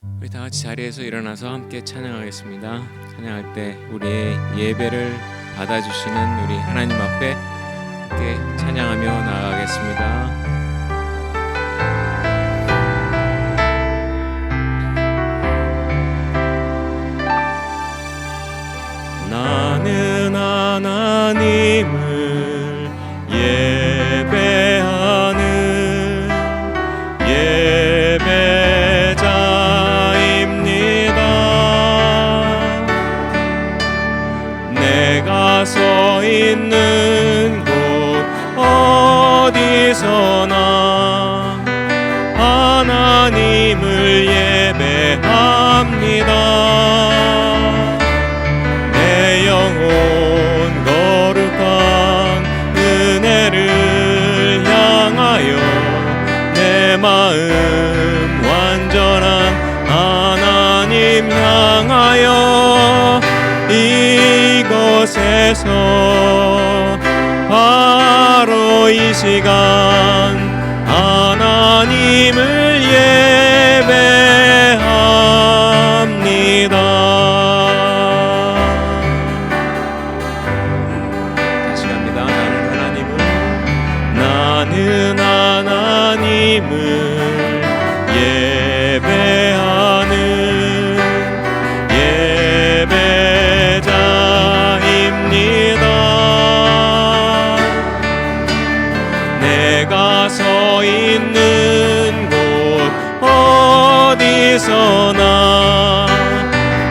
우리 다 같이 자리에서 일어나서 함께 찬양하겠습니다. 찬양할 때 우리의 예배를 받아주시는 우리 하나님 앞에 함께 찬양하며 나아가겠습니다. 나는 하나님을 예배하는 예배자입니다. 내가 서 있는 곳 어디서나 하나님을 예배합니다. 영혼 거룩한 은혜를 향하여 내 마음 완전한 하나님 향하여 이곳에서 바로 이 시간 하나님을 예배합니다. 나는 하나님을 예배하는 예배자입니다. 내가 서 있는 곳 어디서나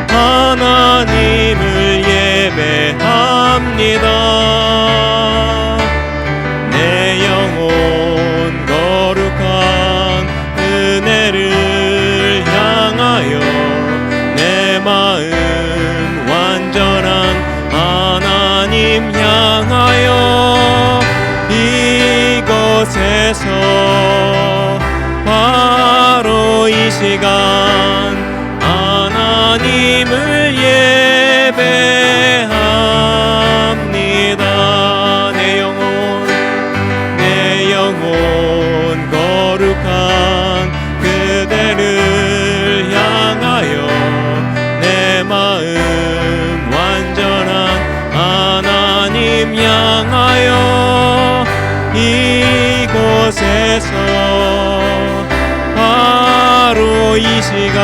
하나님을 예배합니다. 영혼 거룩한 은혜를 향하여 내 마음 완전한 하나님 향하여 이곳에서 바로 이 시간 하나님을 예배합니다. 내 영혼 거룩한 그대를 향하여 내 마음 완전한 하나님 향하여 이곳에서 바로 이 시간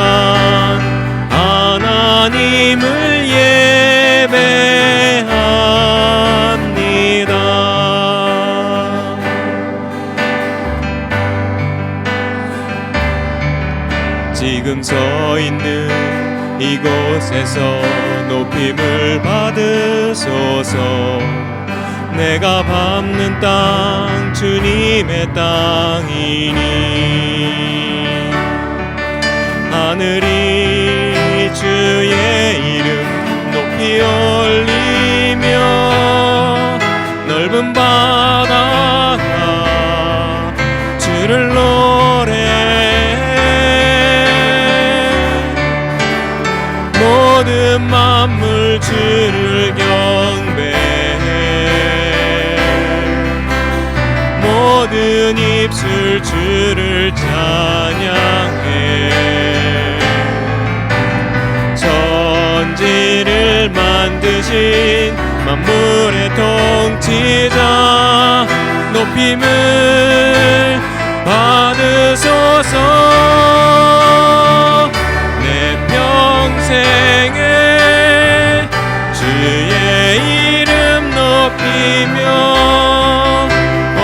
하나님을 예배합니다. 지금 서 있는 이곳에서 높임을 받으소서. 내가 밟는 땅 주님의 땅이니 하늘이 주의 이름 높이 올리며 넓은 바다가 주를 모든 만물 주를 경배해 모든 입술 주를 찬양해 천지를 만드신 만물의 통치자 높임을 받으소서. 내 평생에 주의 이름 높이며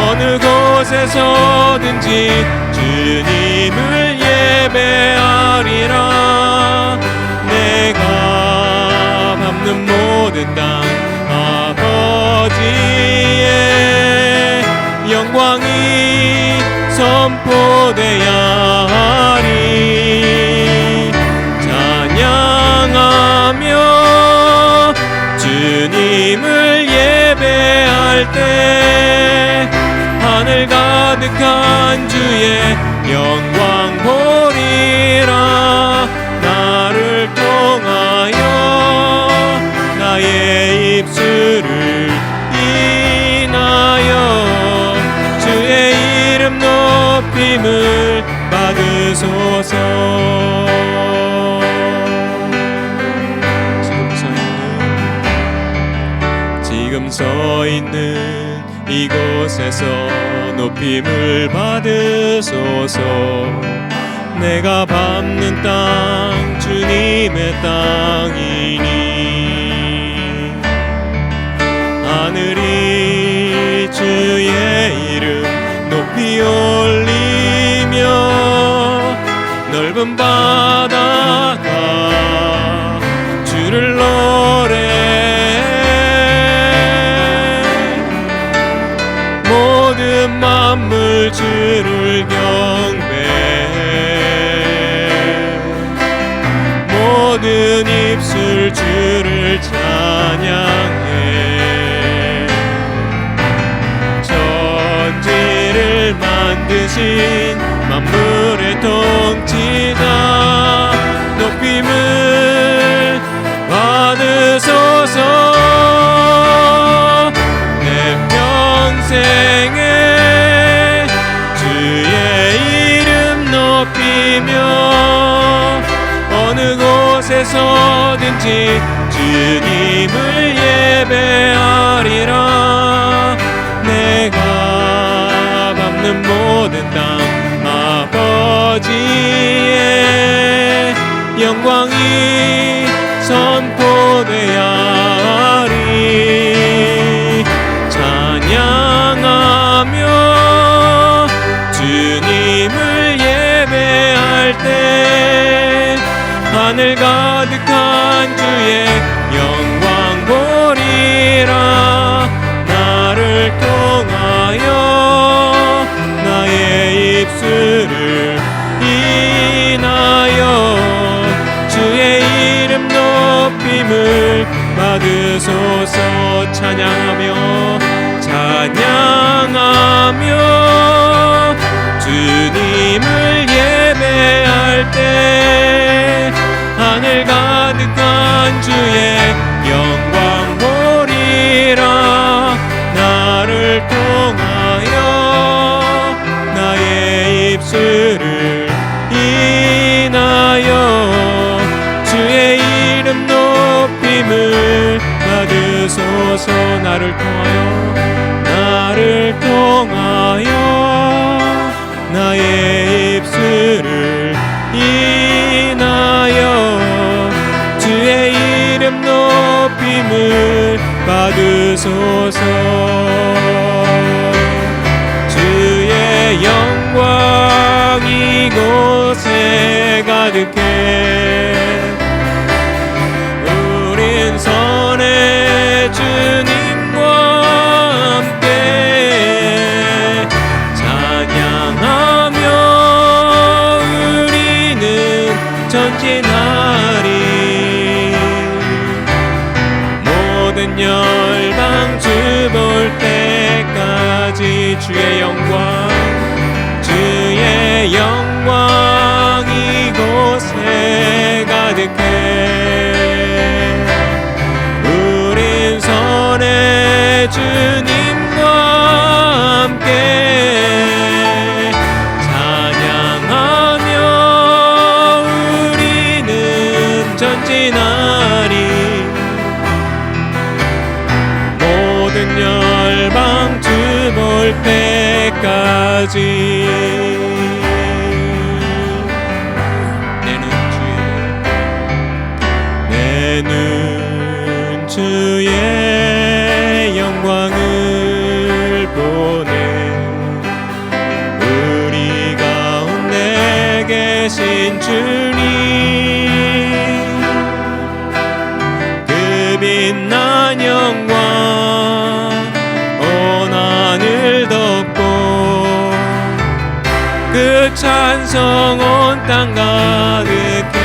어느 곳에서든지 주님을 예배하리라. 내가 밟는 모든 땅 아버지의 영광이 선포되야 하리. 찬양하며 주님을 예배할 때 하늘 가득한 주의 영광 보리라. 나를 통하여 나의 입술을 인하여 주의 이름 높임을 받으소서. 서 있는 이곳에서 높임을 받으소서. 내가 밟는 땅 주님의 땅이니 하늘이 주의 이름 높이 올리며 넓은 바다가 주를 노래해. 모든 만물 주를 경배해. 모든 입술 주를 찬양해. 천지를 만드신 만물의 통치자 높임을 받으소서. 내 평생에 주의 이름 높이며 어느 곳에서든지 주님을 예배하리라. 내가 밟는 모든 땅 아버지의 영광이 선포되어야 하리. 찬양하며 주님을 예배할 때 하늘 가득한 주의 영광 보리라. 나를 통하여 나의 입술을 인하여 주의 이름 높임을 받으소서. 찬양하며 찬양하며 주님을 예배할 때 하늘 가득한 주의 영광 보리라. 나를 통하여 나의 입술을 인하여 주의 이름 높임을 받으소서. 나를 통하여 나의 입술을 인하여 주의 이름 높임을 받으소서. 주의 영광 이곳에 가득해. 우린 선의 주님과 함께 찬양하며 우리는 전진하리. 모든 열방 주 볼 때까지 주의 영광 이곳에 가득해. 우린 선의 주님과 함께 찬양하며 우리는 전진하리. 모든 열방 주 볼 때까지 내 눈 주의 영광을 보네. 우리 가운데 계신 주님 그 빛난 영광 온 하늘 덮고 그 찬송 온 땅 가득해.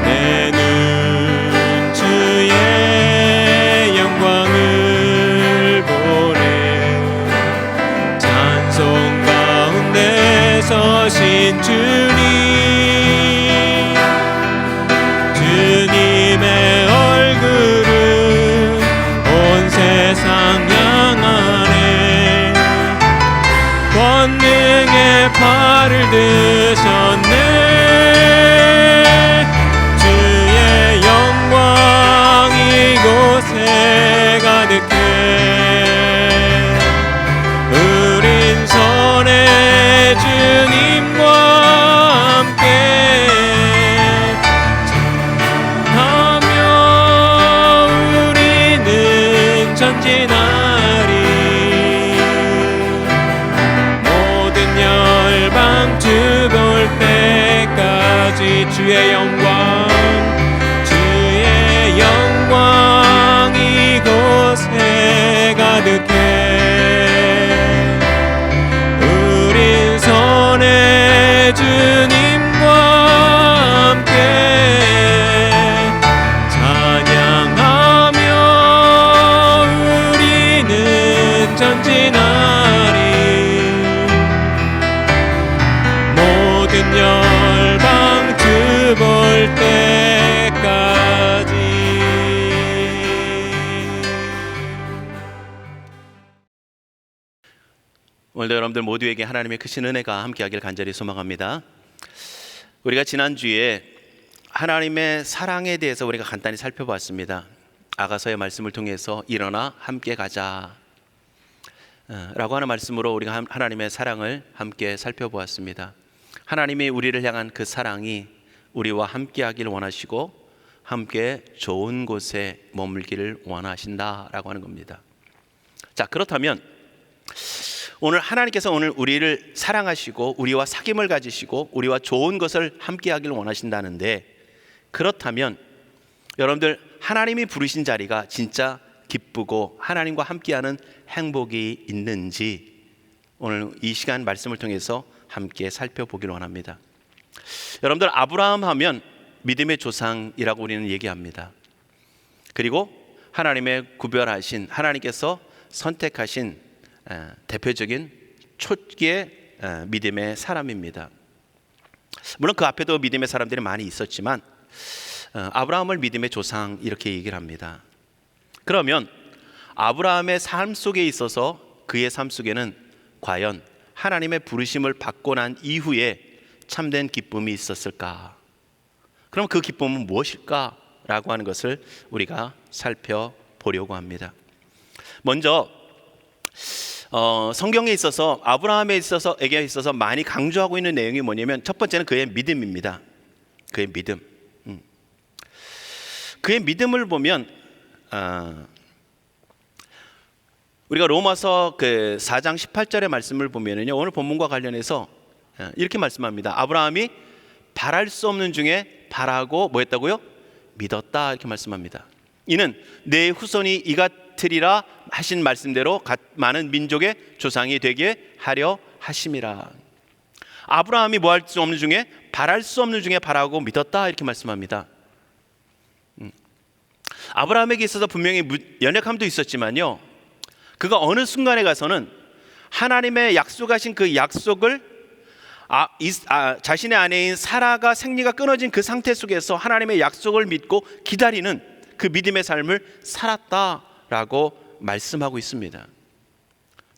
내 눈 주의 영광을 보네. 찬송 가운데 서신 주님 주님의 얼굴은 온 세상 향하네. 권능의 팔을 드셨네. 주의 영광 이곳 주의 영광 이곳에 가득해. 우린 선의 주님과 함께 찬양하며 우리는 전진하리. 모든 열방 주 볼 때까지. 오늘도 여러분들 모두에게 하나님의 크신 은혜가 함께하길 간절히 소망합니다. 우리가 지난주에 하나님의 사랑에 대해서 우리가 간단히 살펴봤습니다. 아가서의 말씀을 통해서 일어나 함께 가자 라고 하는 말씀으로 우리가 하나님의 사랑을 함께 살펴보았습니다. 하나님이 우리를 향한 그 사랑이 우리와 함께하기를 원하시고 함께 좋은 곳에 머물기를 원하신다라고 하는 겁니다. 자, 그렇다면 오늘 하나님께서 오늘 우리를 사랑하시고 우리와 사귐을 가지시고 우리와 좋은 것을 함께하기를 원하신다는데, 그렇다면 여러분들 하나님이 부르신 자리가 진짜 기쁘고 하나님과 함께하는 행복이 있는지 오늘 이 시간 말씀을 통해서 함께 살펴보기를 원합니다. 여러분들 아브라함 하면 믿음의 조상이라고 우리는 얘기합니다. 그리고 하나님의 구별하신, 하나님께서 선택하신 대표적인 초기의 믿음의 사람입니다. 물론 그 앞에도 믿음의 사람들이 많이 있었지만 아브라함을 믿음의 조상 이렇게 얘기를 합니다. 그러면 아브라함의 삶 속에 있어서 그의 삶 속에는 과연 하나님의 부르심을 받고 난 이후에 참된 기쁨이 있었을까? 그럼 그 기쁨은 무엇일까? 라고 하는 것을 우리가 살펴보려고 합니다. 먼저 성경에 있어서 아브라함에 있어서 많이 강조하고 있는 내용이 뭐냐면, 첫 번째는 그의 믿음입니다. 그의 믿음. 그의 믿음을 보면 우리가 로마서 그 4장 18절의 말씀을 보면은요, 오늘 본문과 관련해서 이렇게 말씀합니다. 아브라함이 바랄 수 없는 중에 바라고 뭐 했다고요? 믿었다, 이렇게 말씀합니다. 이는 내 후손이 이 같으리라 하신 말씀대로 많은 민족의 조상이 되게 하려 하심이라. 아브라함이 뭐 할 수 없는 중에 바랄 수 없는 중에 바라고 믿었다, 이렇게 말씀합니다. 아브라함에게 있어서 분명히 연약함도 있었지만요, 그가 어느 순간에 가서는 하나님의 약속하신 그 약속을 자신의 아내인 사라가 생리가 끊어진 그 상태 속에서 하나님의 약속을 믿고 기다리는 그 믿음의 삶을 살았다라고 말씀하고 있습니다.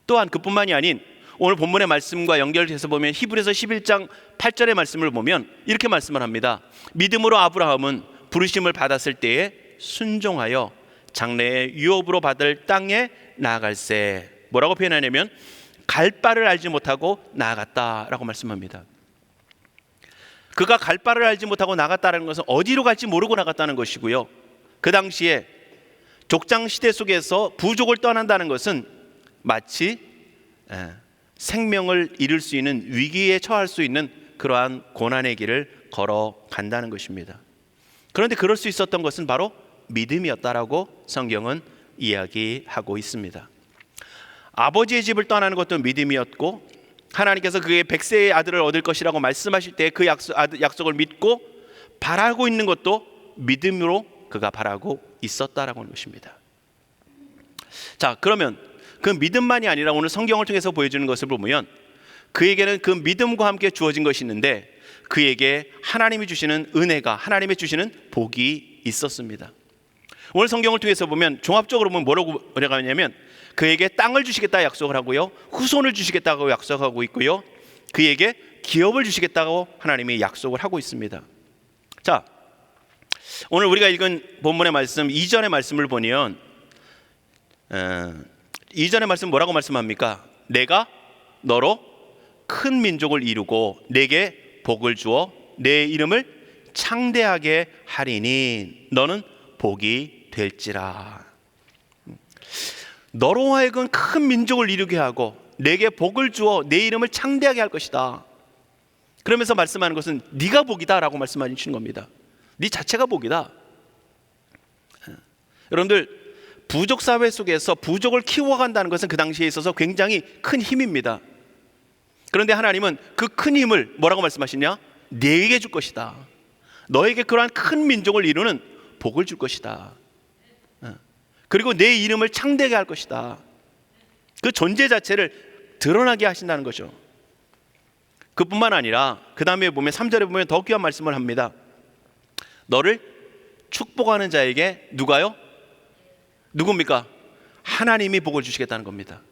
또한 그뿐만이 아닌 오늘 본문의 말씀과 연결해서 보면 히브리서 11장 8절의 말씀을 보면 이렇게 말씀을 합니다. 믿음으로 아브라함은 부르심을 받았을 때에 순종하여 장래의 유업으로 받을 땅에 나아갈세. 뭐라고 표현하냐면 갈 바를 알지 못하고 나아갔다라고 말씀합니다. 그가 갈 바를 알지 못하고 나갔다는 것은 어디로 갈지 모르고 나갔다는 것이고요, 그 당시에 족장 시대 속에서 부족을 떠난다는 것은 마치 생명을 잃을 수 있는 위기에 처할 수 있는 그러한 고난의 길을 걸어간다는 것입니다. 그런데 그럴 수 있었던 것은 바로 믿음이었다라고 성경은 이야기하고 있습니다. 아버지의 집을 떠나는 것도 믿음이었고, 하나님께서 그의 100세의 아들을 얻을 것이라고 말씀하실 때 그 약속을 믿고 바라고 있는 것도 믿음으로 그가 바라고 있었다라고 하는 것입니다. 자, 그러면 그 믿음만이 아니라 오늘 성경을 통해서 보여주는 것을 보면 그에게는 그 믿음과 함께 주어진 것이 있는데, 그에게 하나님이 주시는 은혜가, 하나님이 주시는 복이 있었습니다. 오늘 성경을 통해서 보면 종합적으로 보면 뭐라고 하냐면 그에게 땅을 주시겠다 약속을 하고요, 후손을 주시겠다고 약속하고 있고요, 그에게 기업을 주시겠다고 하나님이 약속을 하고 있습니다. 자, 오늘 우리가 읽은 본문의 말씀 2절의 말씀을 보면 2절의 말씀 뭐라고 말씀합니까? 내가 너로 큰 민족을 이루고 내게 복을 주어 내 이름을 창대하게 하리니 너는 복이 될지라. 너로 하여금 큰 민족을 이루게 하고 내게 복을 주어 내 이름을 창대하게 할 것이다. 그러면서 말씀하는 것은 네가 복이다라고 말씀하시는 겁니다. 네 자체가 복이다. 여러분들, 부족 사회 속에서 부족을 키워간다는 것은 그 당시에 있어서 굉장히 큰 힘입니다. 그런데 하나님은 그 큰 힘을 뭐라고 말씀하시냐? 내게 줄 것이다. 너에게 그러한 큰 민족을 이루는 복을 줄 것이다. 그리고 내 이름을 창대하게 할 것이다. 그 존재 자체를 드러나게 하신다는 거죠. 그뿐만 아니라 그 다음에 보면 3절에 보면 더 귀한 말씀을 합니다. 너를 축복하는 자에게 누가요? 누굽니까? 하나님이 복을 주시겠다는 겁니다.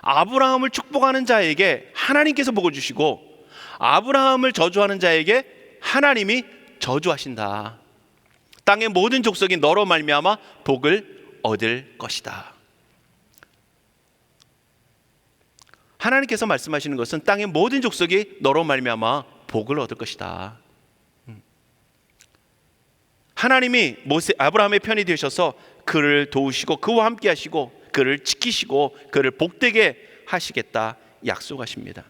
아브라함을 축복하는 자에게 하나님께서 복을 주시고, 아브라함을 저주하는 자에게 하나님이 저주하신다. 땅의 모든 족속이 너로 말미암아 복을 얻을 것이다. 하나님께서 말씀하시는 것은 땅의 모든 족속이 너로 말미암아 복을 얻을 것이다. 하나님이 아브라함의 편이 되셔서 그를 도우시고 그와 함께 하시고 그를 지키시고 그를 복되게 하시겠다 약속하십니다.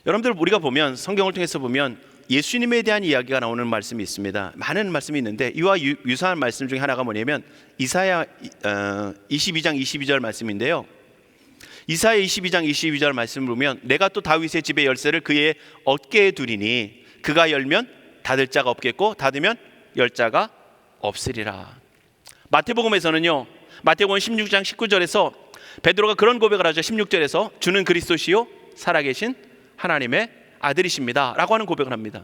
여러분들, 우리가 보면 성경을 통해서 보면 예수님에 대한 이야기가 나오는 말씀이 있습니다. 많은 말씀이 있는데 이와 유사한 말씀 중에 하나가 뭐냐면 이사야 22장 22절 말씀인데요. 이사야 22장 22절 말씀을 보면 내가 또 다윗의 집의 열쇠를 그의 어깨에 두리니 그가 열면 닫을 자가 없겠고 닫으면 열 자가 없으리라. 마태복음에서는요, 마태복음 16장 19절에서 베드로가 그런 고백을 하죠. 16절에서 주는 그리스도시요 살아계신 하나님의 아들이십니다 라고 하는 고백을 합니다.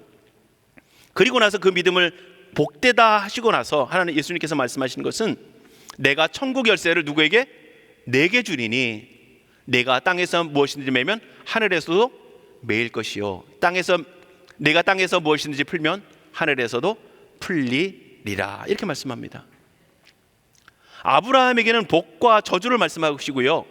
그리고 나서 그 믿음을 복되다 하시고 나서 하나님 예수님께서 말씀하시는 것은 내가 천국 열쇠를 누구에게? 내게 주리니 내가 땅에서 무엇이든지 매면 하늘에서도 매일 것이요 내가 땅에서 무엇이든지 풀면 하늘에서도 풀리리라. 이렇게 말씀합니다. 아브라함에게는 복과 저주를 말씀하시고요,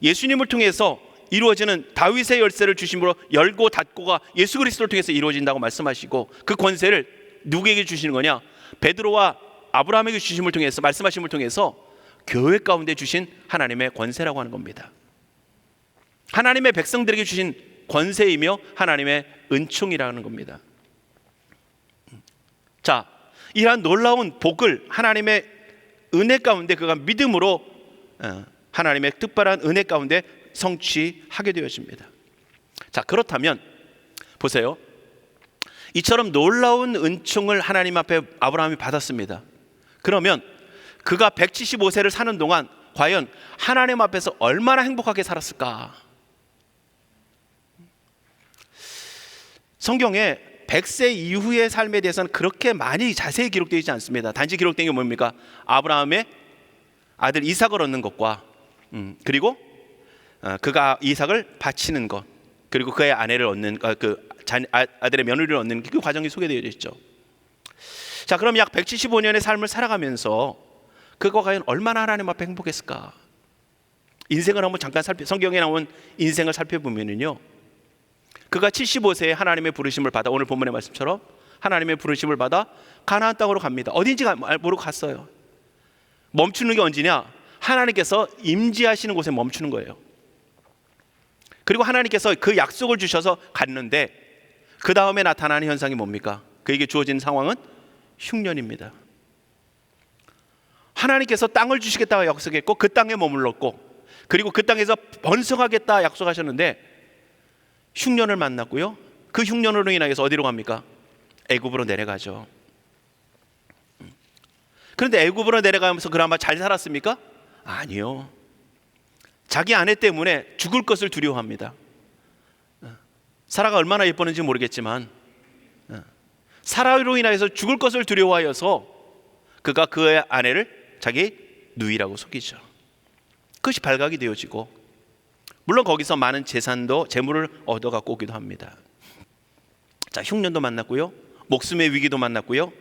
예수님을 통해서 이루어지는 다윗의 열쇠를 주심으로 열고 닫고가 예수 그리스도를 통해서 이루어진다고 말씀하시고, 그 권세를 누구에게 주시는 거냐? 베드로와 아브라함에게 주심을 통해서, 말씀하심을 통해서 교회 가운데 주신 하나님의 권세라고 하는 겁니다. 하나님의 백성들에게 주신 권세이며 하나님의 은총이라는 겁니다. 자, 이러한 놀라운 복을 하나님의 은혜 가운데 그가 믿음으로 하나님의 특별한 은혜 가운데 성취하게 되어집니다. 자, 그렇다면 보세요. 이처럼 놀라운 은총을 하나님 앞에 아브라함이 받았습니다. 그러면 그가 175세를 사는 동안 과연 하나님 앞에서 얼마나 행복하게 살았을까? 성경에 100세 이후의 삶에 대해서는 그렇게 많이 자세히 기록되어 있지 않습니다. 단지 기록된 게 뭡니까? 아브라함의 아들 이삭을 얻는 것과 그리고 그가 이삭을 바치는 것, 그리고 그의 아내를 얻는 아들의 며느리를 얻는 그 과정이 소개되어 있죠. 자, 그럼 약 175년의 삶을 살아가면서 그가 과연 얼마나 하나님 앞에 행복했을까? 인생을 한번 잠깐 성경에 나온 인생을 살펴보면요, 그가 75세에 하나님의 부르심을 받아, 오늘 본문의 말씀처럼 하나님의 부르심을 받아 가나안 땅으로 갑니다. 어딘지 모르고 갔어요. 멈추는 게 언제냐? 하나님께서 임재하시는 곳에 멈추는 거예요. 그리고 하나님께서 그 약속을 주셔서 갔는데 그 다음에 나타나는 현상이 뭡니까? 그에게 주어진 상황은 흉년입니다. 하나님께서 땅을 주시겠다고 약속했고 그 땅에 머물렀고, 그리고 그 땅에서 번성하겠다 약속하셨는데 흉년을 만났고요, 그 흉년으로 인하여서 어디로 갑니까? 애굽으로 내려가죠. 그런데 애굽으로 내려가면서 그나마 잘 살았습니까? 아니요. 자기 아내 때문에 죽을 것을 두려워합니다. 사라가 얼마나 예뻤는지 모르겠지만 사라로 인하여서 죽을 것을 두려워하여서 그가 그의 아내를 자기 누이라고 속이죠. 그것이 발각이 되어지고, 물론 거기서 많은 재물을 얻어갖고 오기도 합니다. 자, 흉년도 만났고요, 목숨의 위기도 만났고요,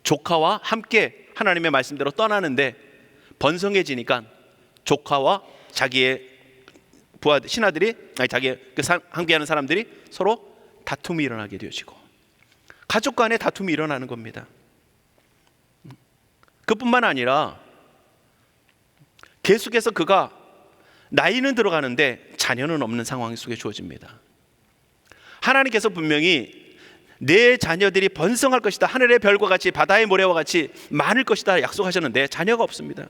조카와 함께 하나님의 말씀대로 떠나는데 번성해지니까 조카와 자기의 신하들이, 자기의 함께하는 사람들이 서로 다툼이 일어나게 되어지고 가족 간에 다툼이 일어나는 겁니다. 그뿐만 아니라 계속해서 그가 나이는 들어가는데 자녀는 없는 상황 속에 주어집니다. 하나님께서 분명히 내 자녀들이 번성할 것이다, 하늘의 별과 같이 바다의 모래와 같이 많을 것이다 약속하셨는데 자녀가 없습니다.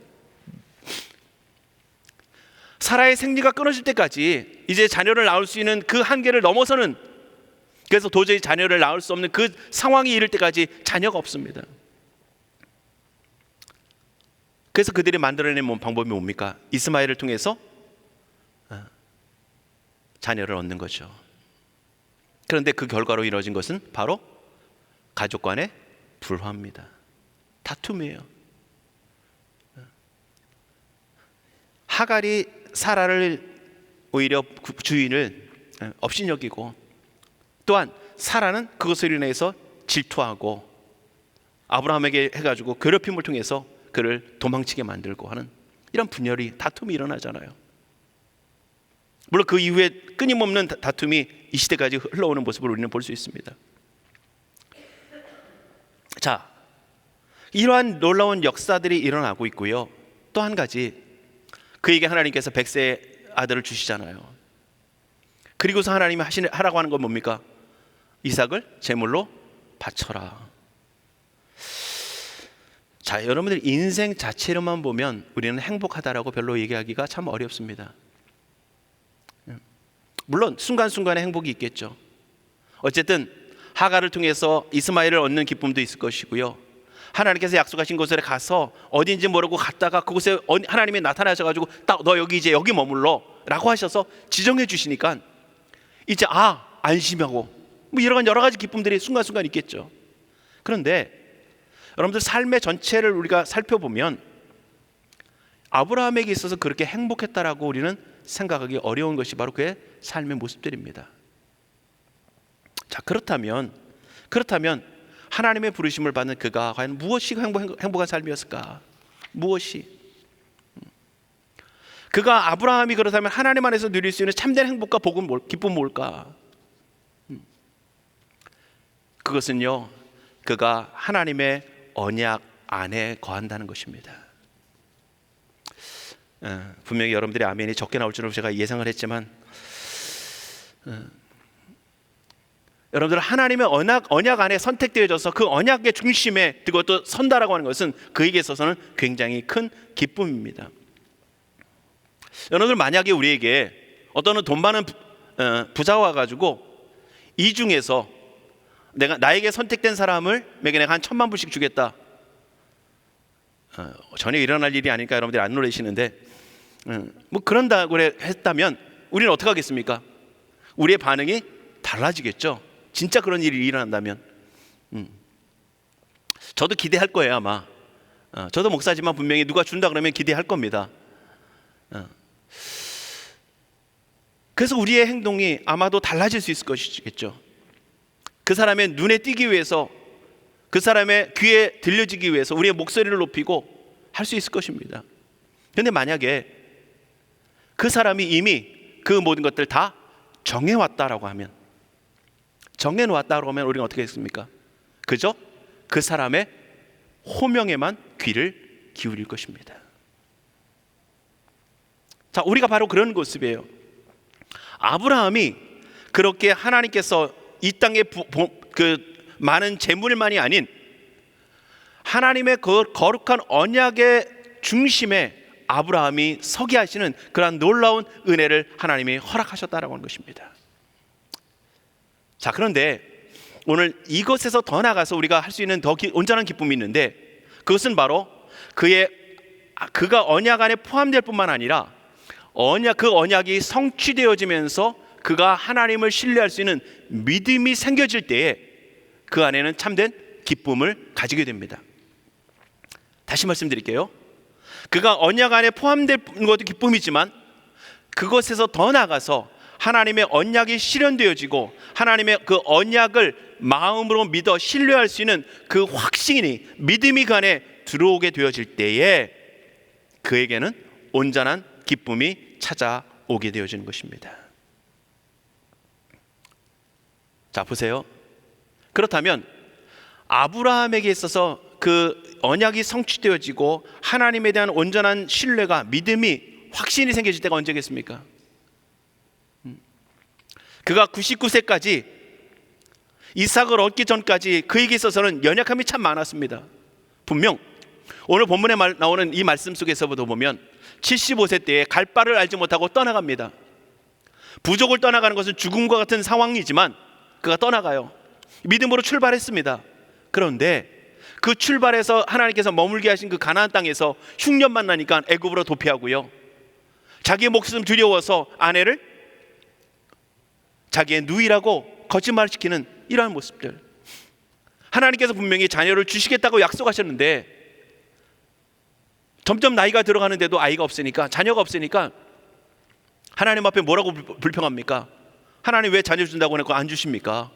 사라의 생리가 끊어질 때까지 이제 자녀를 낳을 수 있는 그 한계를 넘어서는, 그래서 도저히 자녀를 낳을 수 없는 그 상황이 이를 때까지 자녀가 없습니다. 그래서 그들이 만들어낸 방법이 뭡니까? 이스마엘을 통해서 자녀를 얻는 거죠. 그런데 그 결과로 이루어진 것은 바로 가족 간의 불화입니다. 다툼이에요. 하갈이 사라를 오히려 주인을 업신여기고, 또한 사라는 그것을 인해서 질투하고 아브라함에게 해가지고 괴롭힘을 통해서 그를 도망치게 만들고 하는 이런 분열이, 다툼이 일어나잖아요. 물론 그 이후에 끊임없는 다툼이 이 시대까지 흘러오는 모습을 우리는 볼 수 있습니다. 자, 이러한 놀라운 역사들이 일어나고 있고요. 또 한 가지, 그에게 하나님께서 백세의 아들을 주시잖아요. 그리고서 하나님이 하라고 하는 건 뭡니까? 이삭을 제물로 바쳐라. 자, 여러분들 인생 자체로만 보면 우리는 행복하다라고 별로 얘기하기가 참 어렵습니다. 물론 순간순간의 행복이 있겠죠. 어쨌든 하갈을 통해서 이스마엘을 얻는 기쁨도 있을 것이고요, 하나님께서 약속하신 곳에 가서 어딘지 모르고 갔다가 그곳에 하나님이 나타나셔가지고 딱 너 여기 이제 여기 머물러 라고 하셔서 지정해 주시니까 이제 안심하고 뭐 여러 가지 기쁨들이 순간순간 있겠죠. 그런데 여러분들 삶의 전체를 우리가 살펴보면 아브라함에게 있어서 그렇게 행복했다라고 우리는 생각하기 어려운 것이 바로 그의 삶의 모습들입니다. 자, 그렇다면 하나님의 부르심을 받는 그가 과연 무엇이 행복한 삶이었을까? 무엇이? 그가 아브라함이 그렇다면 하나님 안에서 누릴 수 있는 참된 행복과 복은 기쁨 뭘까? 그것은요, 그가 하나님의 언약 안에 거한다는 것입니다. 분명히 여러분들이 아멘이 적게 나올 줄은 제가 예상을 했지만, 여러분들 하나님의 언약 안에 선택되어져서 그 언약의 중심에 그것도 선다라고 하는 것은 그에게 있어서는 굉장히 큰 기쁨입니다. 여러분들 만약에 우리에게 어떤 돈 많은 부자가 와가지고 이 중에서 나에게 선택된 사람을 내가 한 1,000만 불씩 주겠다, 전혀 일어날 일이 아니니까 여러분들이 안 놀라시는데, 뭐 그런다고 했다면 우리는 어떻게 하겠습니까? 우리의 반응이 달라지겠죠. 진짜 그런 일이 일어난다면. 저도 기대할 거예요 아마. 저도 목사지만 분명히 누가 준다 그러면 기대할 겁니다. 그래서 우리의 행동이 아마도 달라질 수 있을 것이겠죠. 그 사람의 눈에 띄기 위해서, 그 사람의 귀에 들려지기 위해서 우리의 목소리를 높이고 할 수 있을 것입니다. 그런데 만약에 그 사람이 이미 그 모든 것들 다 정해왔다라고 하면, 정해놓았다고 하면 우리가 어떻게 했습니까? 그저 그 사람의 호명에만 귀를 기울일 것입니다. 자, 우리가 바로 그런 모습이에요. 아브라함이 그렇게 하나님께서 이 땅에 그 많은 재물만이 아닌 하나님의 그 거룩한 언약의 중심에 아브라함이 서게 하시는 그러한 놀라운 은혜를 하나님이 허락하셨다라고 하는 것입니다. 자, 그런데 오늘 이것에서 더 나아가서 우리가 할 수 있는 더 온전한 기쁨이 있는데, 그것은 바로 그가 언약 안에 포함될 뿐만 아니라 그 언약이 성취되어지면서 그가 하나님을 신뢰할 수 있는 믿음이 생겨질 때에 그 안에는 참된 기쁨을 가지게 됩니다. 다시 말씀드릴게요. 그가 언약 안에 포함될 것도 기쁨이지만 그것에서 더 나아가서 하나님의 언약이 실현되어지고 하나님의 그 언약을 마음으로 믿어 신뢰할 수 있는 그 확신이, 믿음이 그 안에 들어오게 되어질 때에 그에게는 온전한 기쁨이 찾아오게 되어지는 것입니다. 자, 보세요. 그렇다면 아브라함에게 있어서 그 언약이 성취되어지고 하나님에 대한 온전한 신뢰가, 믿음이 확신이 생겨질 때가 언제겠습니까? 그가 99세까지 이삭을 얻기 전까지 그에게 있어서는 연약함이 참 많았습니다. 분명 오늘 본문에 나오는 이 말씀 속에서부터 보면 75세 때에 갈 바를 알지 못하고 떠나갑니다. 부족을 떠나가는 것은 죽음과 같은 상황이지만 그가 떠나가요. 믿음으로 출발했습니다. 그런데 그 출발해서 하나님께서 머물게 하신 그 가나안 땅에서 흉년만 나니까 애굽으로 도피하고요, 자기의 목숨 두려워서 아내를 자기의 누이라고 거짓말시키는 이러한 모습들. 하나님께서 분명히 자녀를 주시겠다고 약속하셨는데 점점 나이가 들어가는데도 아이가 없으니까, 자녀가 없으니까 하나님 앞에 뭐라고 불평합니까? 하나님 왜 자녀 준다고 해놓고 안 주십니까?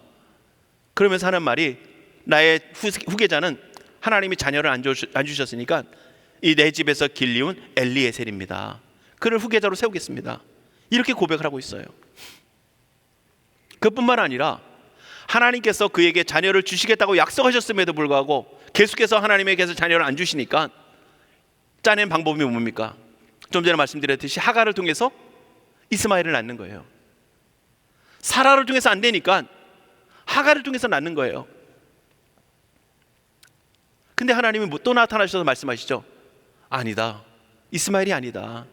그러면서 하는 말이, 나의 후계자는 하나님이 자녀를 안 주셨으니까 이 내 집에서 길리운 엘리에셀입니다. 그를 후계자로 세우겠습니다. 이렇게 고백을 하고 있어요. 그뿐만 아니라 하나님께서 그에게 자녀를 주시겠다고 약속하셨음에도 불구하고 계속해서 하나님에게서 자녀를 안 주시니까 짜낸 방법이 뭡니까? 좀 전에 말씀드렸듯이 하갈을 통해서 이스마엘을 낳는 거예요. 사라를 통해서 안 되니까 하갈을 통해서 낳는 거예요. 근데 하나님이 또 나타나셔서 말씀하시죠. 아니다, 이스마엘이 아니다.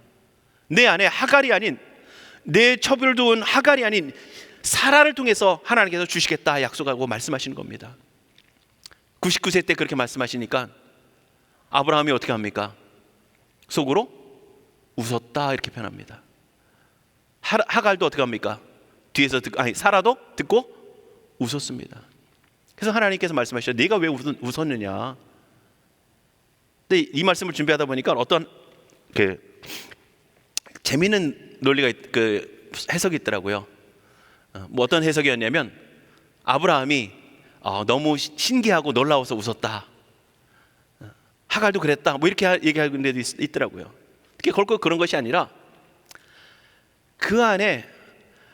내 안에 하갈이 아닌, 내 첩을 두은 하갈이 아닌 사라를 통해서 하나님께서 주시겠다 약속하고 말씀하시는 겁니다. 99세 때 그렇게 말씀하시니까 아브라함이 어떻게 합니까? 속으로 웃었다 이렇게 표현합니다. 하갈도 어떻게 합니까? 뒤에서 사라도 듣고 웃었습니다. 그래서 하나님께서 말씀하시죠. 네가 왜 웃었느냐? 근데 이 말씀을 준비하다 보니까 어떤 재미있는 논리가 해석이 있더라고요. 뭐 어떤 해석이었냐면, 아브라함이 너무 신기하고 놀라워서 웃었다, 하갈도 그랬다, 뭐 이렇게 얘기하는 데도 있더라고요. 그게 결코 그런 것이 아니라 그 안에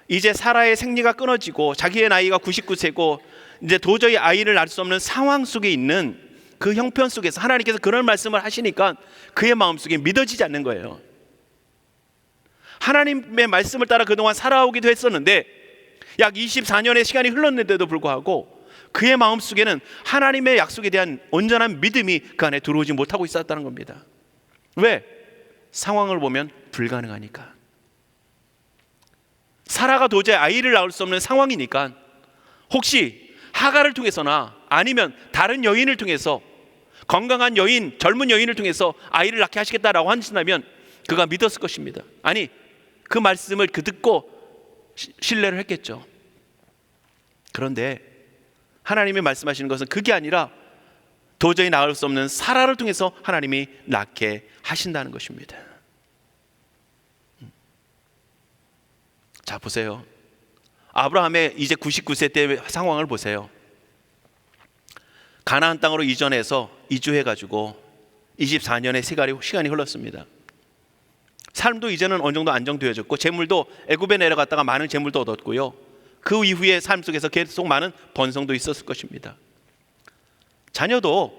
이제 사라의 생리가 끊어지고 자기의 나이가 99세고 이제 도저히 아이를 낳을 수 없는 상황 속에 있는 그 형편 속에서 하나님께서 그런 말씀을 하시니까 그의 마음속에 믿어지지 않는 거예요. 하나님의 말씀을 따라 그동안 살아오기도 했었는데 약 24년의 시간이 흘렀는데도 불구하고 그의 마음속에는 하나님의 약속에 대한 온전한 믿음이 그 안에 들어오지 못하고 있었다는 겁니다. 왜? 상황을 보면 불가능하니까. 사라가 도저히 아이를 낳을 수 없는 상황이니까 혹시 하갈을 통해서나 아니면 다른 여인을 통해서, 건강한 여인, 젊은 여인을 통해서 아이를 낳게 하시겠다라고 하신다면 그가 믿었을 것입니다. 아니, 그 말씀을 듣고 신뢰를 했겠죠. 그런데 하나님이 말씀하시는 것은 그게 아니라 도저히 낳을 수 없는 사라를 통해서 하나님이 낳게 하신다는 것입니다. 자, 보세요. 아브라함의 이제 99세 때 상황을 보세요. 가나안 땅으로 이주해가지고 24년의 시간이 흘렀습니다. 삶도 이제는 어느 정도 안정되어졌고, 재물도 애굽에 내려갔다가 많은 재물도 얻었고요, 그 이후의 삶 속에서 계속 많은 번성도 있었을 것입니다. 자녀도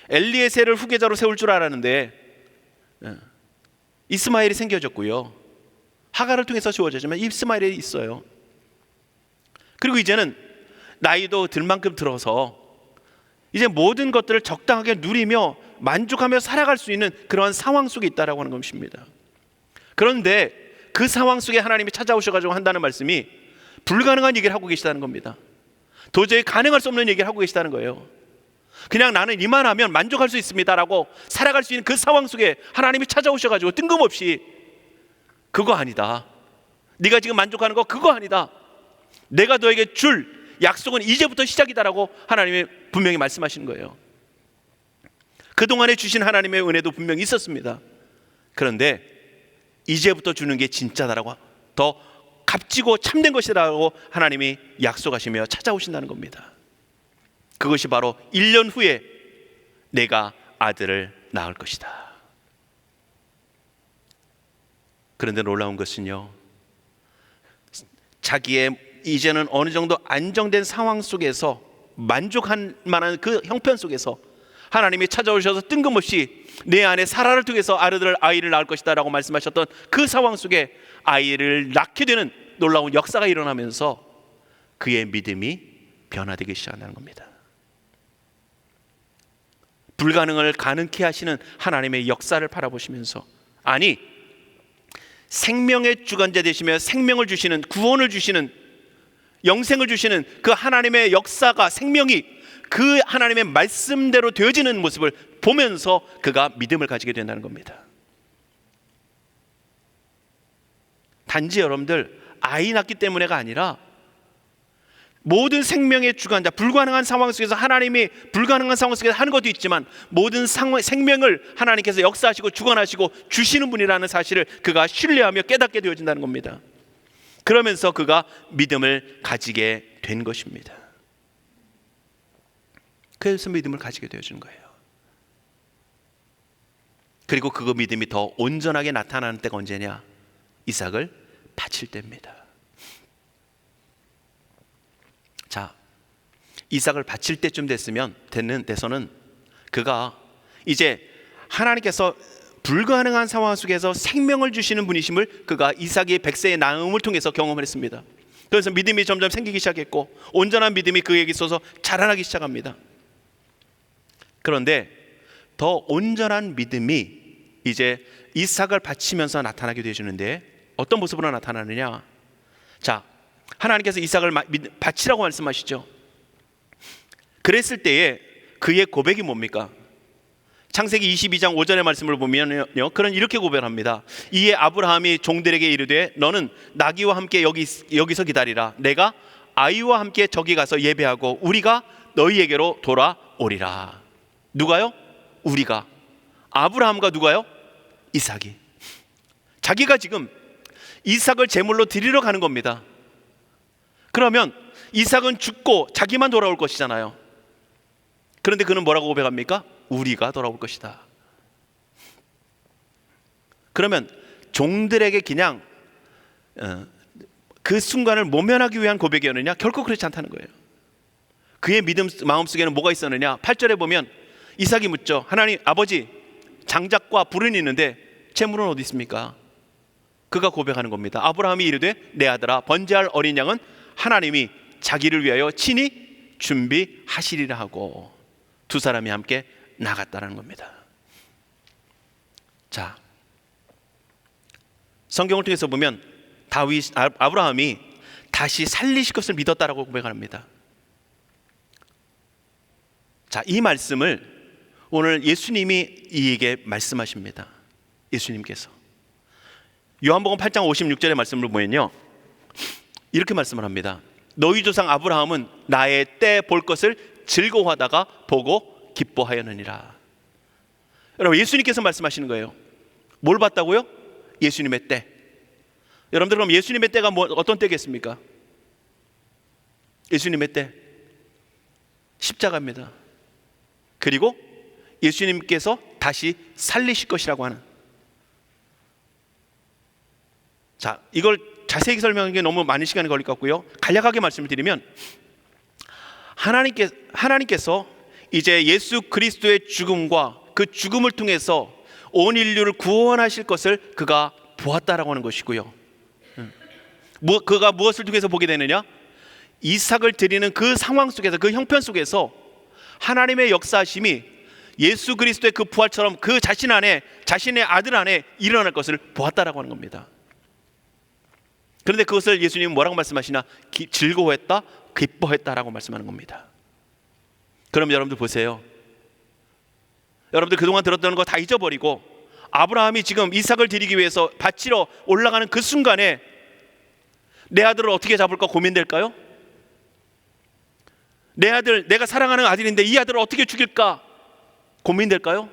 엘리에셀을 후계자로 세울 줄 알았는데 이스마엘이 생겨졌고요, 하갈을 통해서 주어졌지만 이스마엘이 있어요. 그리고 이제는 나이도 들 만큼 들어서 이제 모든 것들을 적당하게 누리며 만족하며 살아갈 수 있는 그러한 상황 속에 있다라고 하는 것입니다. 그런데 그 상황 속에 하나님이 찾아오셔가지고 한다는 말씀이 불가능한 얘기를 하고 계시다는 겁니다. 도저히 가능할 수 없는 얘기를 하고 계시다는 거예요. 그냥 나는 이만하면 만족할 수 있습니다라고 살아갈 수 있는 그 상황 속에 하나님이 찾아오셔가지고 뜬금없이 그거 아니다, 네가 지금 만족하는 거 그거 아니다, 내가 너에게 줄 약속은 이제부터 시작이다라고 하나님이 분명히 말씀하시는 거예요. 그동안에 주신 하나님의 은혜도 분명히 있었습니다. 그런데 이제부터 주는 게 진짜다라고, 더 값지고 참된 것이라고 하나님이 약속하시며 찾아오신다는 겁니다. 그것이 바로 1년 후에 내가 아들을 낳을 것이다. 그런데 놀라운 것은요, 자기의 이제는 어느 정도 안정된 상황 속에서 만족할 만한 그 형편 속에서 하나님이 찾아오셔서 뜬금없이 내 안에 사라를 통해서 아이를 낳을 것이다 라고 말씀하셨던 그 상황 속에 아이를 낳게 되는 놀라운 역사가 일어나면서 그의 믿음이 변화되기 시작한다는 겁니다. 불가능을 가능케 하시는 하나님의 역사를 바라보시면서, 아니, 생명의 주관자 되시며 생명을 주시는, 구원을 주시는, 영생을 주시는 그 하나님의 역사가, 생명이 그 하나님의 말씀대로 되어지는 모습을 보면서 그가 믿음을 가지게 된다는 겁니다. 단지 여러분들 아이 낳기 때문에가 아니라 모든 생명의 주관자, 불가능한 상황 속에서 하나님이 불가능한 상황 속에서 하는 것도 있지만 모든 생명을 하나님께서 역사하시고 주관하시고 주시는 분이라는 사실을 그가 신뢰하며 깨닫게 되어진다는 겁니다. 그러면서 그가 믿음을 가지게 된 것입니다. 그래서 믿음을 가지게 되어지는 거예요. 그리고 그 믿음이 더 온전하게 나타나는 때가 언제냐? 이삭을 바칠 때입니다. 자, 이삭을 바칠 때쯤 돼서는 그가 이제 하나님께서 불가능한 상황 속에서 생명을 주시는 분이심을 그가 이삭의 100세의 나음을 통해서 경험을 했습니다. 그래서 믿음이 점점 생기기 시작했고 온전한 믿음이 그에게 있어서 자라나기 시작합니다. 그런데 더 온전한 믿음이 이제 이삭을 바치면서 나타나게 되어지는데 어떤 모습으로 나타나느냐? 자, 하나님께서 이삭을 바치라고 말씀하시죠. 그랬을 때에 그의 고백이 뭡니까? 창세기 22장 5절의 말씀을 보면요, 그는 이렇게 고백합니다. 이에 아브라함이 종들에게 이르되 너는 나귀와 함께 여기서 기다리라. 내가 아이와 함께 저기 가서 예배하고 우리가 너희에게로 돌아오리라. 누가요? 우리가. 아브라함과 누가요? 이삭이. 자기가 지금 이삭을 제물로 드리러 가는 겁니다. 그러면 이삭은 죽고 자기만 돌아올 것이잖아요. 그런데 그는 뭐라고 고백합니까? 우리가 돌아올 것이다. 그러면 종들에게 그냥 그 순간을 모면하기 위한 고백이었느냐? 결코 그렇지 않다는 거예요. 그의 믿음 마음속에는 뭐가 있었느냐? 8절에 보면 이삭이 묻죠. 하나님 아버지, 장작과 불은 있는데 제물은 어디 있습니까? 그가 고백하는 겁니다. 아브라함이 이르되 내 아들아, 번제할 어린 양은 하나님이 자기를 위하여 친히 준비하시리라 하고 두 사람이 함께 나갔다는 겁니다. 자, 성경을 통해서 보면 아브라함이 다시 살리실 것을 믿었다라고 고백합니다. 자, 이 말씀을 오늘 예수님이 이에게 말씀하십니다. 예수님께서 요한복음 8장 56절의 말씀을 보면요, 이렇게 말씀을 합니다. 너희 조상 아브라함은 나의 때 볼 것을 즐거워하다가 보고 기뻐하였느니라. 여러분, 예수님께서 말씀하시는 거예요. 뭘 봤다고요? 예수님의 때. 여러분들, 그럼 예수님의 때가 어떤 때겠습니까? 예수님의 때 십자가입니다. 그리고 예수님께서 다시 살리실 것이라고 하는. 자, 이걸 자세히 설명하는 게 너무 많은 시간이 걸릴 것 같고요, 간략하게 말씀을 드리면 하나님께서 이제 예수 그리스도의 죽음과 그 죽음을 통해서 온 인류를 구원하실 것을 그가 보았다라고 하는 것이고요, 그가 무엇을 통해서 보게 되느냐? 이삭을 드리는 그 상황 속에서, 그 형편 속에서 하나님의 역사하심이 예수 그리스도의 그 부활처럼 그 자신 안에, 자신의 아들 안에 일어날 것을 보았다라고 하는 겁니다. 그런데 그것을 예수님은 뭐라고 말씀하시나? 즐거워했다, 기뻐했다라고 말씀하는 겁니다. 그럼 여러분들 보세요. 여러분들 그동안 들었던 거 다 잊어버리고 아브라함이 지금 이삭을 드리기 위해서 바치러 올라가는 그 순간에 내 아들을 어떻게 잡을까 고민될까요? 내 아들, 내가 사랑하는 아들인데 이 아들을 어떻게 죽일까 고민될까요?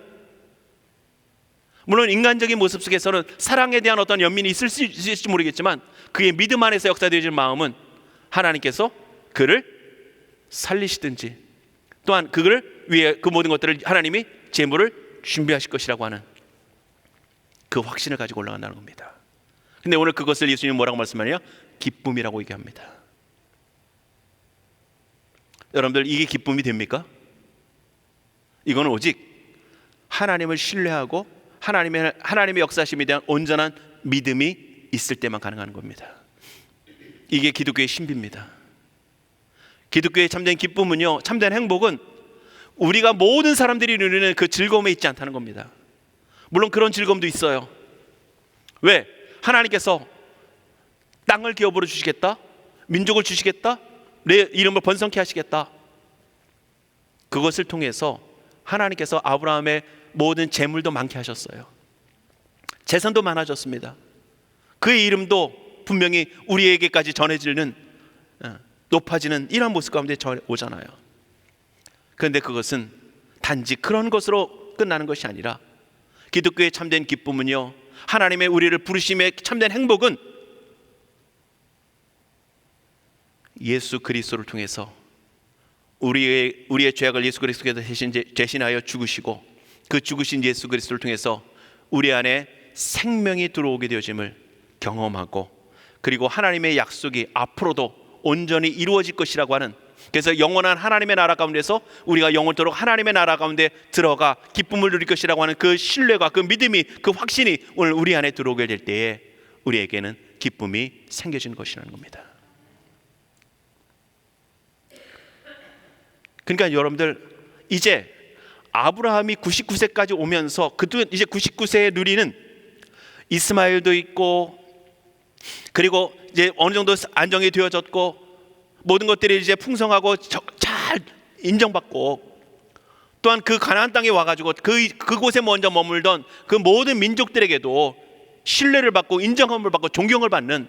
물론 인간적인 모습 속에서는 사랑에 대한 어떤 연민이 있을 수 있을지 모르겠지만 그의 믿음 안에서 역사되어질 마음은 하나님께서 그를 살리시든지 또한 그를 위해 그 모든 것들을 하나님이 제물을 준비하실 것이라고 하는 그 확신을 가지고 올라간다는 겁니다. 근데 오늘 그것을 예수님은 뭐라고 말씀하냐? 기쁨이라고 얘기합니다. 여러분들, 이게 기쁨이 됩니까? 이거는 오직 하나님을 신뢰하고 하나님의 역사심에 대한 온전한 믿음이 있을 때만 가능한 겁니다. 이게 기독교의 신비입니다. 기독교의 참된 기쁨은요, 참된 행복은 우리가 모든 사람들이 누리는 그 즐거움에 있지 않다는 겁니다. 물론 그런 즐거움도 있어요. 왜? 하나님께서 땅을 기업으로 주시겠다, 민족을 주시겠다, 내 이름을 번성케 하시겠다. 그것을 통해서 하나님께서 아브라함의 모든 재물도 많게 하셨어요. 재산도 많아졌습니다. 그의 이름도 분명히 우리에게까지 전해지는, 높아지는 이런 모습 가운데 오잖아요. 그런데 그것은 단지 그런 것으로 끝나는 것이 아니라 기독교의 참된 기쁨은요, 하나님의 우리를 부르심의 참된 행복은 예수 그리스도를 통해서 우리의 죄악을 예수 그리스도께서 대신하여 죽으시고, 그 죽으신 예수 그리스도를 통해서 우리 안에 생명이 들어오게 되어짐을 경험하고, 그리고 하나님의 약속이 앞으로도 온전히 이루어질 것이라고 하는, 그래서 영원한 하나님의 나라 가운데서 우리가 영원토록 하나님의 나라 가운데 들어가 기쁨을 누릴 것이라고 하는 그 신뢰가, 그 믿음이, 그 확신이 오늘 우리 안에 들어오게 될 때에 우리에게는 기쁨이 생겨지는 것이라는 겁니다. 그러니까 여러분들, 이제 아브라함이 99세까지 오면서 그도 이제 99세에 누리는 이스마엘도 있고, 그리고 이제 어느 정도 안정이 되어졌고, 모든 것들이 이제 풍성하고 잘 인정받고, 또한 그 가나안 땅에 와가지고 그곳에 먼저 머물던 그 모든 민족들에게도 신뢰를 받고 인정함을 받고 존경을 받는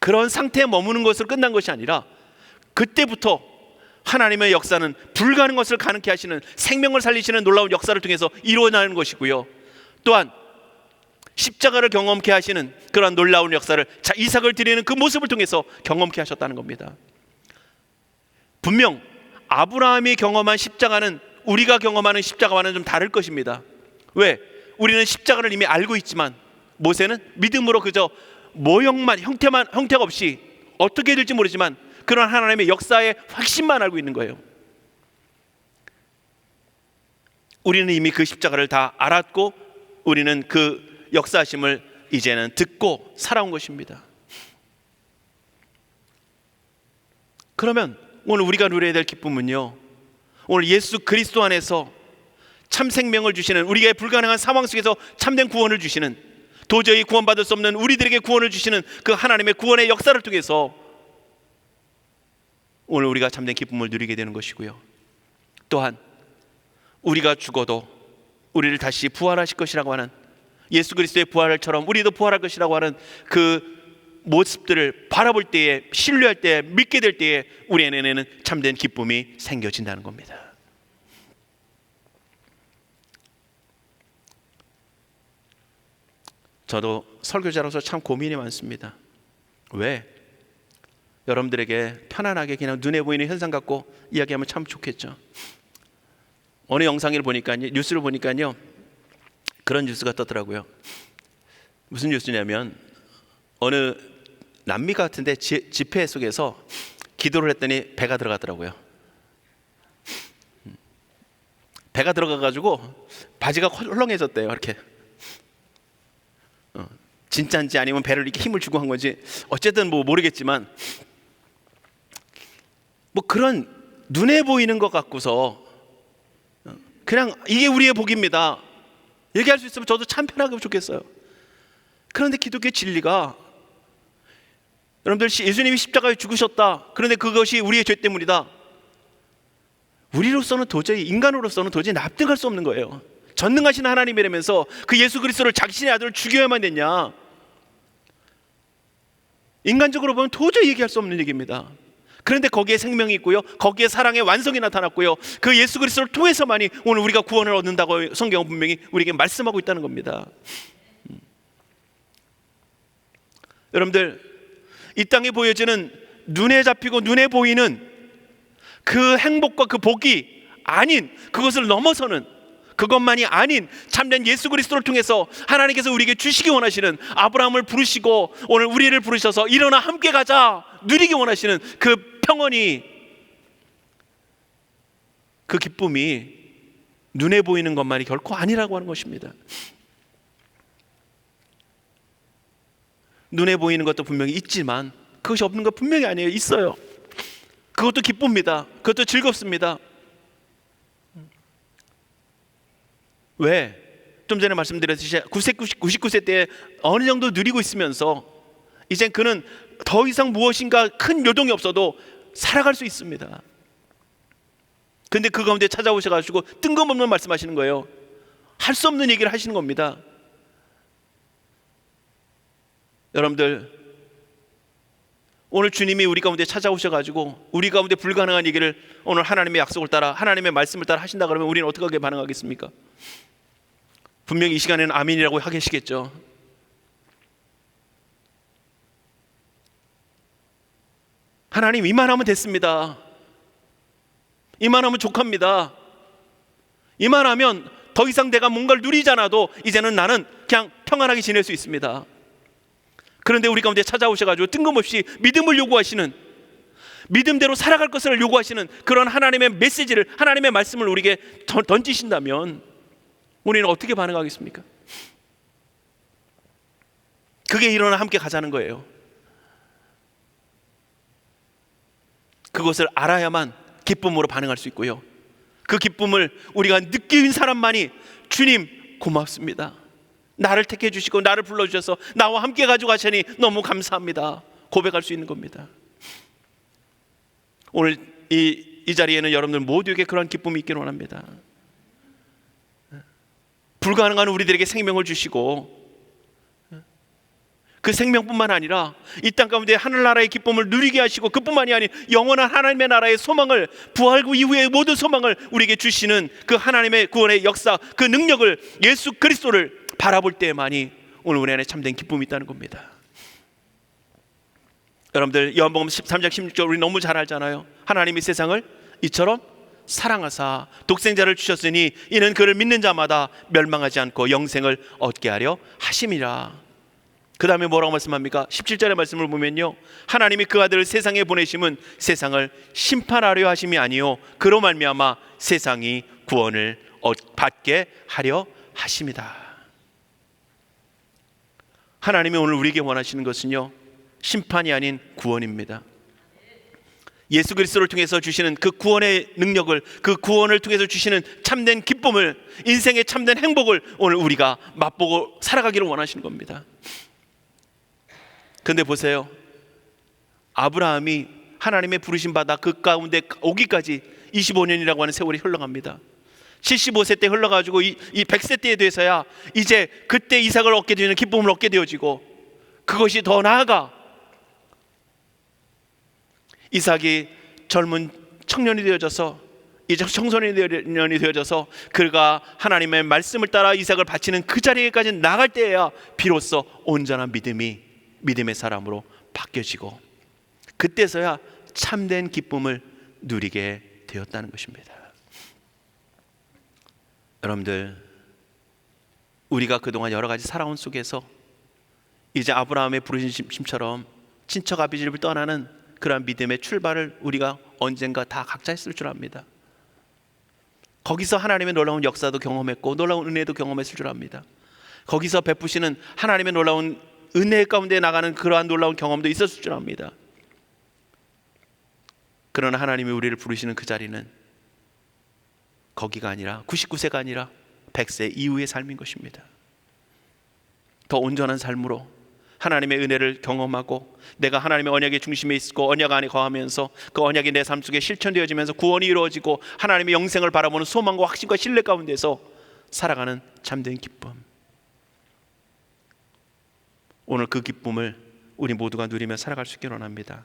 그런 상태에 머무는 것으로 끝난 것이 아니라, 그때부터 하나님의 역사는 불가능한 것을 가능케 하시는, 생명을 살리시는 놀라운 역사를 통해서 이루어나는 것이고요, 또한 십자가를 경험케 하시는 그러한 놀라운 역사를, 이삭을 드리는 그 모습을 통해서 경험케 하셨다는 겁니다. 분명 아브라함이 경험한 십자가는 우리가 경험하는 십자가와는 좀 다를 것입니다. 왜? 우리는 십자가를 이미 알고 있지만 모세는 믿음으로 그저 모형만, 형태가 없이 어떻게 될지 모르지만 그런 하나님의 역사의 확신만 알고 있는 거예요. 우리는 이미 그 십자가를 다 알았고, 우리는 그 역사하심을 이제는 듣고 살아온 것입니다. 그러면 오늘 우리가 누려야 될 기쁨은요, 오늘 예수 그리스도 안에서 참 생명을 주시는, 우리가 불가능한 상황 속에서 참된 구원을 주시는, 도저히 구원받을 수 없는 우리들에게 구원을 주시는 그 하나님의 구원의 역사를 통해서 오늘 우리가 참된 기쁨을 누리게 되는 것이고요, 또한 우리가 죽어도 우리를 다시 부활하실 것이라고 하는, 예수 그리스도의 부활처럼 우리도 부활할 것이라고 하는 그 모습들을 바라볼 때에, 신뢰할 때에, 믿게 될 때에 우리 안에는 참된 기쁨이 생겨진다는 겁니다. 저도 설교자로서 참 고민이 많습니다. 왜? 여러분들에게 편안하게 그냥 눈에 보이는 현상 갖고 이야기하면 참 좋겠죠. 어느 영상을 보니까요, 뉴스를 보니까요, 그런 뉴스가 떴더라고요. 무슨 뉴스냐면 어느 남미 같은데 집회 속에서 기도를 했더니 배가 들어가더라고요. 배가 들어가가지고 바지가 헐렁해졌대요. 이렇게 진짜인지 아니면 배를 이렇게 힘을 주고 한 건지 어쨌든 뭐 모르겠지만, 뭐 그런 눈에 보이는 것 갖고서 그냥 이게 우리의 복입니다 얘기할 수 있으면 저도 참 편하고 좋겠어요. 그런데 기독교의 진리가, 여러분들, 예수님이 십자가에 죽으셨다, 그런데 그것이 우리의 죄 때문이다, 우리로서는 도저히, 인간으로서는 도저히 납득할 수 없는 거예요. 전능하신 하나님이라면서 그 예수 그리스도를 자신의 아들을 죽여야만 됐냐? 인간적으로 보면 도저히 얘기할 수 없는 얘기입니다. 그런데 거기에 생명이 있고요, 거기에 사랑의 완성이 나타났고요, 그 예수 그리스도를 통해서만이 오늘 우리가 구원을 얻는다고 성경은 분명히 우리에게 말씀하고 있다는 겁니다. 여러분들, 이 땅에 보여지는, 눈에 잡히고 눈에 보이는 그 행복과 그 복이 아닌, 그것을 넘어서는, 그것만이 아닌 참된 예수 그리스도를 통해서 하나님께서 우리에게 주시기 원하시는, 아브라함을 부르시고 오늘 우리를 부르셔서 일어나 함께 가자 누리기 원하시는 그 평안이, 그 기쁨이 눈에 보이는 것만이 결코 아니라고 하는 것입니다. 눈에 보이는 것도 분명히 있지만 그것이 없는 것 분명히 아니에요. 있어요. 그것도 기쁩니다. 그것도 즐겁습니다. 왜? 좀 전에 말씀드렸듯이 99세 때에 어느 정도 누리고 있으면서 이제 그는 더 이상 무엇인가 큰 요동이 없어도 살아갈 수 있습니다. 근데 그 가운데 찾아오셔가지고 뜬금없는 말씀하시는 거예요. 할 수 없는 얘기를 하시는 겁니다. 여러분들, 오늘 주님이 우리 가운데 찾아오셔가지고 우리 가운데 불가능한 얘기를 오늘 하나님의 약속을 따라, 하나님의 말씀을 따라 하신다 그러면 우리는 어떻게 반응하겠습니까? 분명히 이 시간에는 아멘이라고 하시겠죠. 하나님, 이만하면 됐습니다. 이만하면 족합니다. 이만하면 더 이상 내가 뭔가를 누리지 않아도 이제는 나는 그냥 평안하게 지낼 수 있습니다. 그런데 우리 가운데 찾아오셔가지고 뜬금없이 믿음을 요구하시는, 믿음대로 살아갈 것을 요구하시는 그런 하나님의 메시지를, 하나님의 말씀을 우리에게 던지신다면 우리는 어떻게 반응하겠습니까? 그게 일어나 함께 가자는 거예요. 그것을 알아야만 기쁨으로 반응할 수 있고요, 그 기쁨을 우리가 느낀 사람만이 주님 고맙습니다, 나를 택해 주시고 나를 불러주셔서 나와 함께 가지고 가시니 너무 감사합니다 고백할 수 있는 겁니다. 오늘 이 자리에는 여러분들 모두에게 그런 기쁨이 있기를 원합니다. 불가능한 우리들에게 생명을 주시고 그 생명뿐만 아니라 이 땅 가운데 하늘나라의 기쁨을 누리게 하시고 그뿐만이 아닌 영원한 하나님의 나라의 소망을, 부활 이후의 모든 소망을 우리에게 주시는 그 하나님의 구원의 역사, 그 능력을, 예수 그리스도를 바라볼 때만이 오늘 우리 안에 참된 기쁨이 있다는 겁니다. 여러분들, 요한복음 13장 16절 우리 너무 잘 알잖아요. 하나님이 세상을 이처럼 사랑하사 독생자를 주셨으니 이는 그를 믿는 자마다 멸망하지 않고 영생을 얻게 하려 하심이라. 그 다음에 뭐라고 말씀합니까? 17절의 말씀을 보면요, 하나님이 그 아들을 세상에 보내심은 세상을 심판하려 하심이 아니요 그로 말미암아 세상이 구원을 받게 하려 하심이다. 하나님이 오늘 우리에게 원하시는 것은요, 심판이 아닌 구원입니다. 예수 그리스도를 통해서 주시는 그 구원의 능력을, 그 구원을 통해서 주시는 참된 기쁨을, 인생의 참된 행복을 오늘 우리가 맛보고 살아가기를 원하시는 겁니다. 근데 보세요, 아브라함이 하나님의 부르심 받아 그 가운데 오기까지 25년이라고 하는 세월이 흘러갑니다. 75세 때 흘러가지고 이 100세 때에 돼서야 이제 그때 이삭을 얻게 되는 기쁨을 얻게 되어지고, 그것이 더 나아가 이삭이 젊은 청년이 되어져서, 이제 청소년이 되어져서 그가 하나님의 말씀을 따라 이삭을 바치는 그 자리에까지 나갈 때에야 비로소 온전한 믿음의 사람으로 바뀌어지고, 그때서야 참된 기쁨을 누리게 되었다는 것입니다. 여러분들, 우리가 그동안 여러 가지 살아온 속에서 이제 아브라함의 부르심처럼 친척 아비 집을 떠나는 그러한 믿음의 출발을 우리가 언젠가 다 각자 했을 줄 압니다. 거기서 하나님의 놀라운 역사도 경험했고 놀라운 은혜도 경험했을 줄 압니다. 거기서 베푸시는 하나님의 놀라운 은혜 가운데 나가는 그러한 놀라운 경험도 있었을 줄 압니다. 그러나 하나님이 우리를 부르시는 그 자리는 거기가 아니라 99세가 아니라 100세 이후의 삶인 것입니다. 더 온전한 삶으로 하나님의 은혜를 경험하고 내가 하나님의 언약의 중심에 있고 언약 안에 거하면서 그 언약이 내 삶 속에 실천되어지면서 구원이 이루어지고 하나님의 영생을 바라보는 소망과 확신과 신뢰 가운데서 살아가는 참된 기쁨, 오늘 그 기쁨을 우리 모두가 누리며 살아갈 수 있기를 원합니다.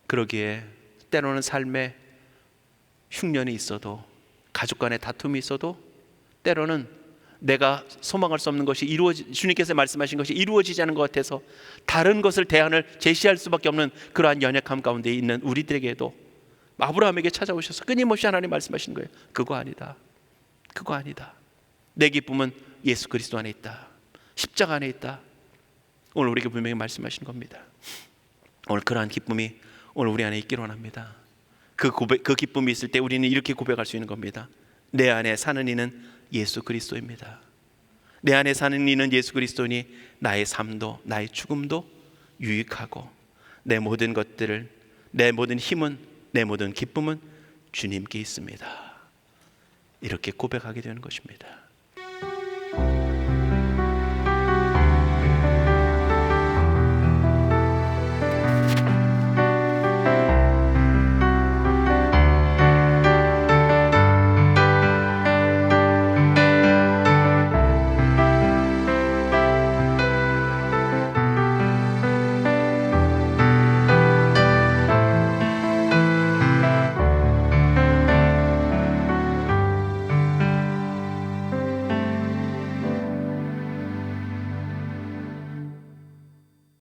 그러기에 때로는 삶에 흉년이 있어도, 가족 간의 다툼이 있어도, 때로는 내가 소망할 수 없는 것이 주님께서 말씀하신 것이 이루어지지 않은 것 같아서 다른 것을 대안을 제시할 수밖에 없는 그러한 연약함 가운데 있는 우리들에게도 아브라함에게 찾아오셔서 끊임없이 하나님 말씀하시는 거예요. 그거 아니다, 그거 아니다. 내 기쁨은 예수 그리스도 안에 있다, 십자가 안에 있다. 오늘 우리에게 분명히 말씀하신 겁니다. 오늘 그러한 기쁨이 오늘 우리 안에 있기를 원합니다. 그 기쁨이 있을 때 우리는 이렇게 고백할 수 있는 겁니다. 내 안에 사는 이는 예수 그리스도입니다. 내 안에 사는 이는 예수 그리스도니 나의 삶도 나의 죽음도 유익하고 내 모든 것들을, 내 모든 힘은, 내 모든 기쁨은 주님께 있습니다. 이렇게 고백하게 되는 것입니다.